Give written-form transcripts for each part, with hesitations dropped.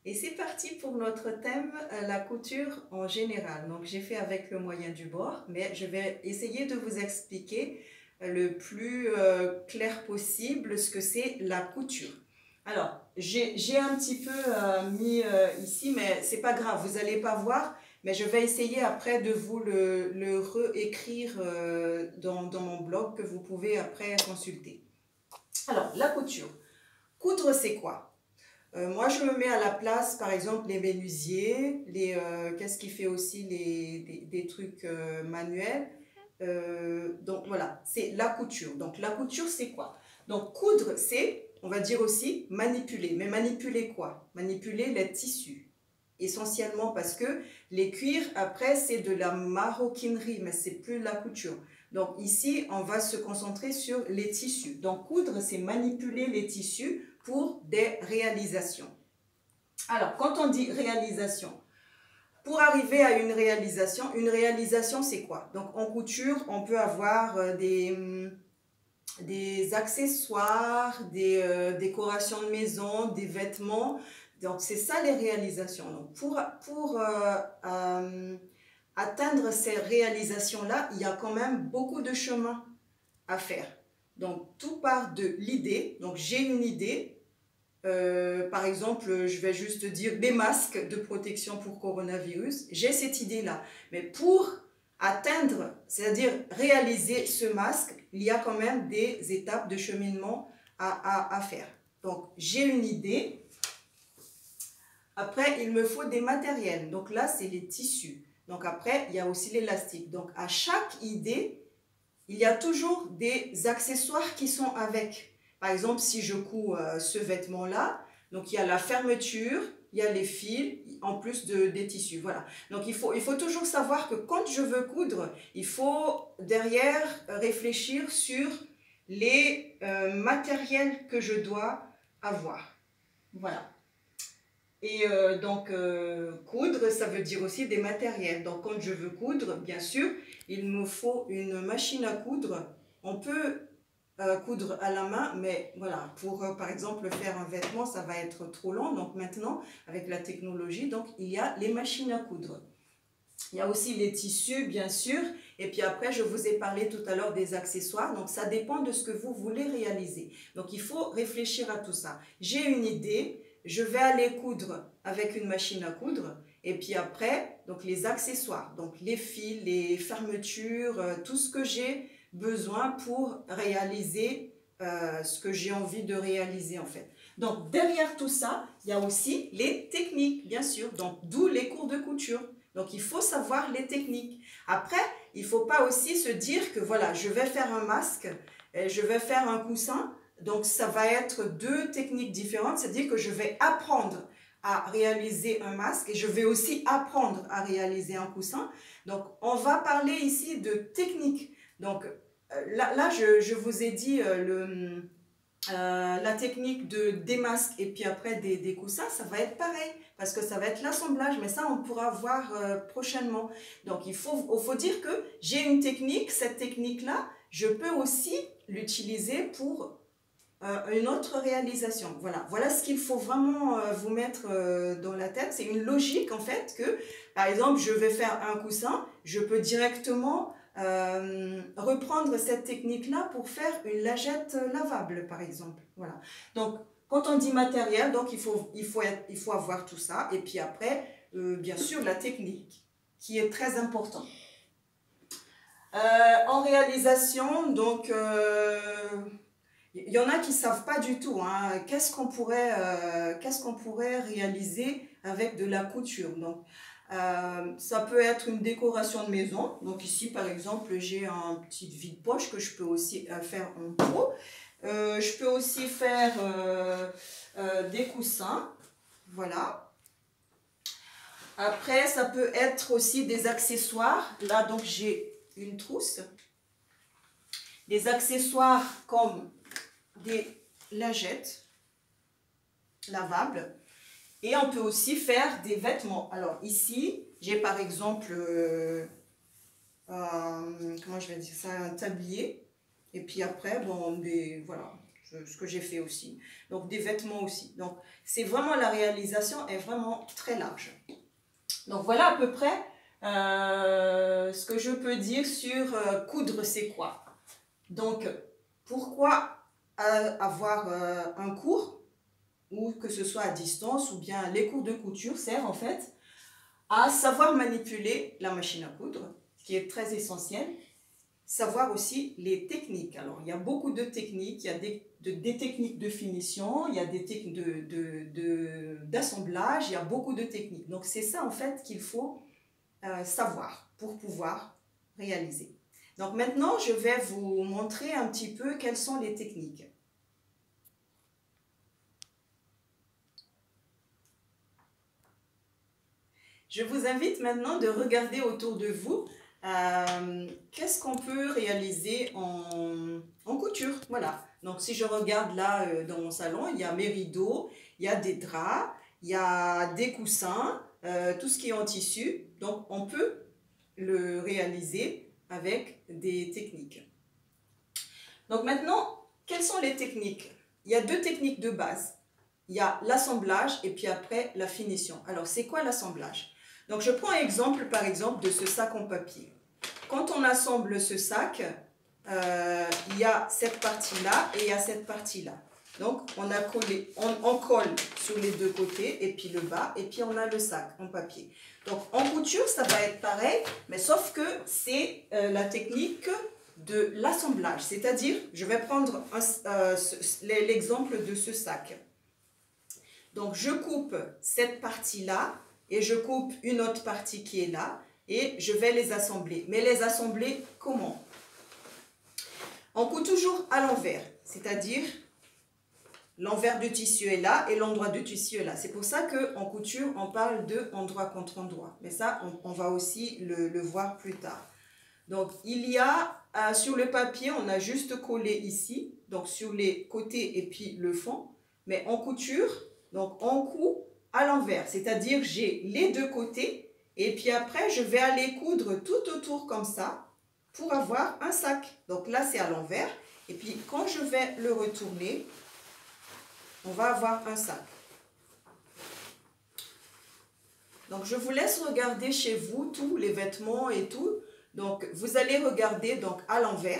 Et c'est parti pour notre thème, la couture en général. Donc j'ai fait avec le moyen du bord, mais je vais essayer de vous expliquer le plus clair possible ce que c'est la couture. Alors, j'ai un petit peu mis ici, mais c'est pas grave, vous n'allez pas voir, mais je vais essayer après de vous le réécrire dans mon blog que vous pouvez après consulter. Alors, la couture. Coudre, c'est quoi? Moi, je me mets à la place, par exemple, les menuisiers, qu'est-ce qui fait aussi des trucs manuels. Donc voilà, c'est la couture. Donc la couture, c'est quoi? Donc coudre, c'est, on va dire aussi, manipuler. Mais manipuler quoi? Manipuler les tissus. Essentiellement parce que les cuirs, après, c'est de la maroquinerie, mais c'est plus la couture. Donc ici, on va se concentrer sur les tissus. Donc coudre, c'est manipuler les tissus pour des réalisations. Alors, quand on dit réalisation, pour arriver à une réalisation c'est quoi? Donc en couture, on peut avoir des accessoires, des décorations de maison, des vêtements. Donc c'est ça les réalisations. Donc pour atteindre ces réalisations-là, il y a quand même beaucoup de chemin à faire. Donc tout part de l'idée. Donc j'ai une idée. Par exemple, je vais juste dire des masques de protection pour coronavirus. J'ai cette idée-là. Mais pour atteindre, c'est-à-dire réaliser ce masque, il y a quand même des étapes de cheminement à faire. Donc, j'ai une idée. Après, il me faut des matériels. Donc là, c'est les tissus. Donc après, il y a aussi l'élastique. Donc à chaque idée, il y a toujours des accessoires qui sont avec. Par exemple, si je couds ce vêtement-là, donc il y a la fermeture, il y a les fils, en plus des tissus. Voilà. Donc il faut toujours savoir que quand je veux coudre, il faut derrière réfléchir sur les matériels que je dois avoir. Voilà. Et coudre, ça veut dire aussi des matériels. Donc quand je veux coudre, bien sûr, il me faut une machine à coudre. On peut coudre à la main, mais voilà, pour par exemple faire un vêtement, ça va être trop long. Donc maintenant, avec la technologie, donc il y a les machines à coudre. Il y a aussi les tissus, bien sûr. Et puis après, je vous ai parlé tout à l'heure des accessoires. Donc ça dépend de ce que vous voulez réaliser. Donc il faut réfléchir à tout ça. J'ai une idée. Je vais aller coudre avec une machine à coudre. Et puis après, donc les accessoires, donc les fils, les fermetures, tout ce que j'ai besoin pour réaliser ce que j'ai envie de réaliser en fait. Donc derrière tout ça, il y a aussi les techniques, bien sûr. Donc d'où les cours de couture. Donc il faut savoir les techniques. Après, il ne faut pas aussi se dire que voilà, je vais faire un masque, je vais faire un coussin. Donc, ça va être deux techniques différentes, c'est-à-dire que je vais apprendre à réaliser un masque et je vais aussi apprendre à réaliser un coussin. Donc, on va parler ici de technique. Donc, là je vous ai dit la technique des masques et puis après des coussins, ça va être pareil parce que ça va être l'assemblage, mais ça, on pourra voir prochainement. Donc, il faut dire que j'ai une technique, cette technique-là, je peux aussi l'utiliser pour une autre réalisation. Voilà ce qu'il faut vraiment vous mettre dans la tête. C'est une logique en fait que, par exemple, je vais faire un coussin, je peux directement reprendre cette technique-là pour faire une lingette lavable, par exemple. Voilà. Donc, quand on dit matériel, donc il faut avoir tout ça. Et puis après, bien sûr, la technique, qui est très importante. En réalisation, donc... il y en a qui ne savent pas du tout hein, qu'est-ce qu'on pourrait réaliser avec de la couture. Donc, ça peut être une décoration de maison. Donc ici, par exemple, j'ai un petit vide-poche que je peux aussi faire en pot. Je peux aussi faire des coussins. Voilà. Après, ça peut être aussi des accessoires. Là, donc, j'ai une trousse. Des accessoires comme des lingettes lavables et on peut aussi faire des vêtements. Alors ici, j'ai par exemple, comment je vais dire ça, un tablier et puis après, bon, voilà, ce que j'ai fait aussi. Donc des vêtements aussi. Donc c'est vraiment, la réalisation est vraiment très large. Donc voilà à peu près ce que je peux dire sur coudre c'est quoi. Donc pourquoi avoir un cours, ou que ce soit à distance, ou bien les cours de couture servent en fait à savoir manipuler la machine à coudre, ce qui est très essentiel. Savoir aussi les techniques. Alors, il y a beaucoup de techniques, il y a des techniques de finition, il y a des techniques d'assemblage, il y a beaucoup de techniques. Donc, c'est ça en fait qu'il faut savoir pour pouvoir réaliser. Donc, maintenant, je vais vous montrer un petit peu quelles sont les techniques. Je vous invite maintenant de regarder autour de vous qu'est-ce qu'on peut réaliser en couture. Voilà. Donc, si je regarde là dans mon salon, il y a mes rideaux, il y a des draps, il y a des coussins, tout ce qui est en tissu. Donc, on peut le réaliser avec des techniques. Donc, maintenant, quelles sont les techniques? Il y a deux techniques de base. Il y a l'assemblage et puis après la finition. Alors, c'est quoi l'assemblage? Donc, je prends un exemple, par exemple, de ce sac en papier. Quand on assemble ce sac, il y a cette partie-là et il y a cette partie-là. Donc, on colle sur les deux côtés et puis le bas et puis on a le sac en papier. Donc, en couture, ça va être pareil, mais sauf que c'est la technique de l'assemblage. C'est-à-dire, je vais prendre l'exemple de ce sac. Donc, je coupe cette partie-là et je coupe une autre partie qui est là et je vais les assembler. Mais les assembler comment? On coupe toujours à l'envers, c'est-à-dire l'envers du tissu est là et l'endroit du tissu est là. C'est pour ça qu'en couture, on parle de endroit contre endroit. Mais ça, on va aussi le voir plus tard. Donc, il y a sur le papier, on a juste collé ici, donc sur les côtés et puis le fond. Mais en couture, donc on coupe à l'envers, c'est-à-dire j'ai les deux côtés et puis après je vais aller coudre tout autour comme ça pour avoir un sac. Donc là c'est à l'envers et puis quand je vais le retourner, on va avoir un sac. Donc je vous laisse regarder chez vous tous les vêtements et tout. Donc vous allez regarder donc à l'envers,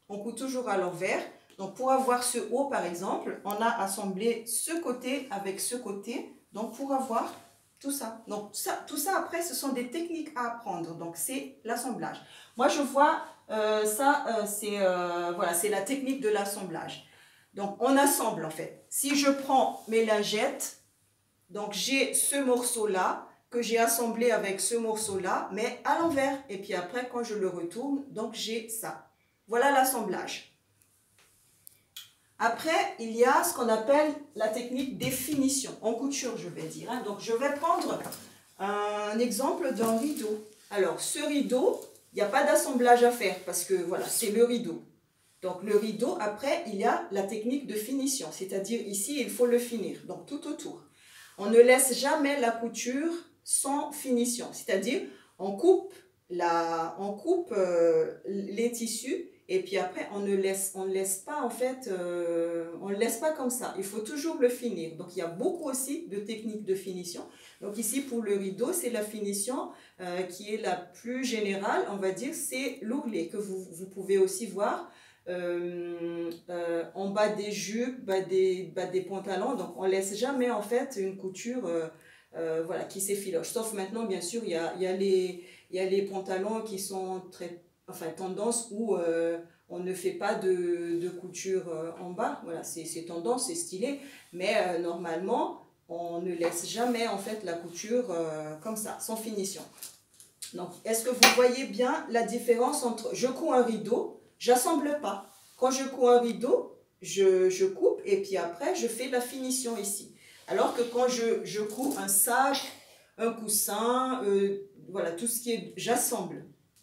on coupe toujours à l'envers. Donc pour avoir ce haut par exemple, on a assemblé ce côté avec ce côté. Donc, pour avoir tout ça. Donc, tout ça, après, ce sont des techniques à apprendre. Donc, c'est l'assemblage. Moi, je vois voilà, c'est la technique de l'assemblage. Donc, on assemble, en fait. Si je prends mes lingettes, donc j'ai ce morceau-là que j'ai assemblé avec ce morceau-là, mais à l'envers. Et puis après, quand je le retourne, donc j'ai ça. Voilà l'assemblage. Après, il y a ce qu'on appelle la technique des finitions, en couture, je vais dire. Donc, je vais prendre un exemple d'un rideau. Alors, ce rideau, il n'y a pas d'assemblage à faire parce que, voilà, c'est le rideau. Donc, le rideau, après, il y a la technique de finition, c'est-à-dire ici, il faut le finir, donc tout autour. On ne laisse jamais la couture sans finition, c'est-à-dire on coupe les tissus. Et puis après, on ne laisse pas en fait, on ne le laisse pas comme ça. Il faut toujours le finir. Donc, il y a beaucoup aussi de techniques de finition. Donc, ici, pour le rideau, c'est la finition qui est la plus générale, on va dire, c'est l'ourlet que vous pouvez aussi voir en bas des jupes, bas des pantalons. Donc, on ne laisse jamais en fait une couture voilà, qui s'effiloche. Sauf maintenant, bien sûr, il y a les pantalons qui sont très... Enfin, tendance où on ne fait pas de couture en bas. Voilà, c'est tendance, c'est stylé. Mais normalement, on ne laisse jamais en fait la couture comme ça, sans finition. Donc, est-ce que vous voyez bien la différence entre je couds un rideau, j'assemble pas. Quand je couds un rideau, je coupe et puis après, je fais la finition ici. Alors que quand je couds un sac, un coussin, voilà, tout ce qui est...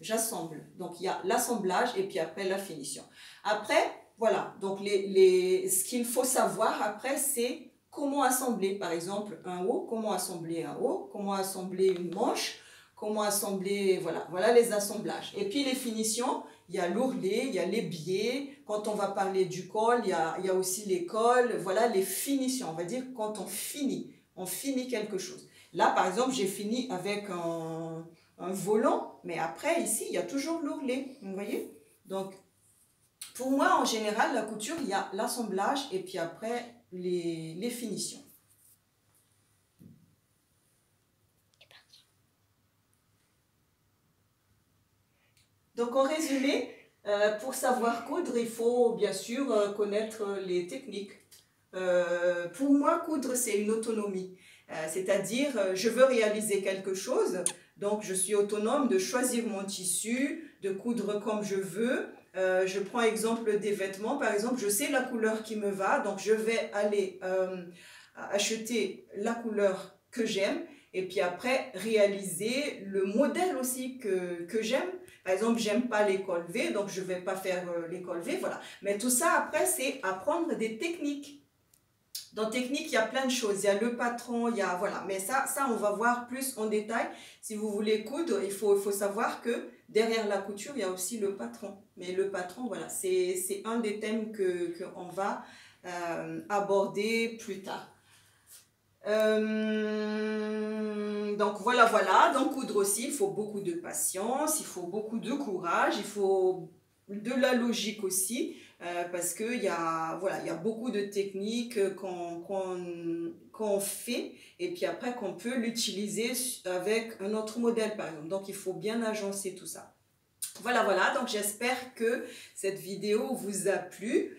J'assemble. Donc, il y a l'assemblage et puis après la finition. Après, voilà. Donc, ce qu'il faut savoir après, c'est comment assembler, par exemple, un haut. Comment assembler un haut. Comment assembler une manche. Comment assembler, voilà les assemblages. Et puis, les finitions, il y a l'ourlet, il y a les biais. Quand on va parler du col, il y a aussi les cols. Voilà les finitions. On va dire quand on finit quelque chose. Là, par exemple, j'ai fini avec un volant, mais après, ici, il y a toujours l'ourlet. Vous voyez? Donc, pour moi, en général, la couture, il y a l'assemblage et puis après, les finitions. Donc, en résumé, pour savoir coudre, il faut bien sûr connaître les techniques. Pour moi, coudre, c'est une autonomie. C'est-à-dire, je veux réaliser quelque chose, donc je suis autonome de choisir mon tissu, de coudre comme je veux. Je prends exemple des vêtements, par exemple, je sais la couleur qui me va, donc je vais aller acheter la couleur que j'aime et puis après réaliser le modèle aussi que j'aime. Par exemple, j'aime pas les cols V, donc je vais pas faire les cols V, voilà. Mais tout ça après, c'est apprendre des techniques. Dans technique, il y a plein de choses. Il y a le patron, il y a... Voilà. Mais ça on va voir plus en détail. Si vous voulez coudre, il faut savoir que derrière la couture, il y a aussi le patron. Mais le patron, voilà, c'est un des thèmes qu'on va aborder plus tard. Donc voilà. Donc coudre aussi, il faut beaucoup de patience, il faut beaucoup de courage, il faut de la logique aussi. Parce qu'il y a beaucoup de techniques qu'on fait et puis après qu'on peut l'utiliser avec un autre modèle par exemple. Donc il faut bien agencer tout ça. Voilà, donc j'espère que cette vidéo vous a plu,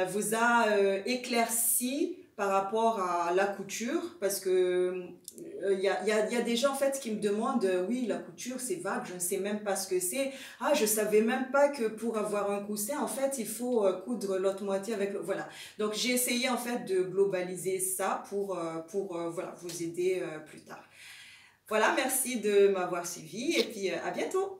vous a éclairci par rapport à la couture, parce que il y a des gens en fait qui me demandent oui, la couture c'est vague, je ne sais même pas ce que c'est. Ah, je savais même pas que pour avoir un coussin en fait il faut coudre l'autre moitié avec le... Voilà, donc j'ai essayé en fait de globaliser ça pour voilà, vous aider plus tard. Voilà, merci de m'avoir suivi et puis à bientôt.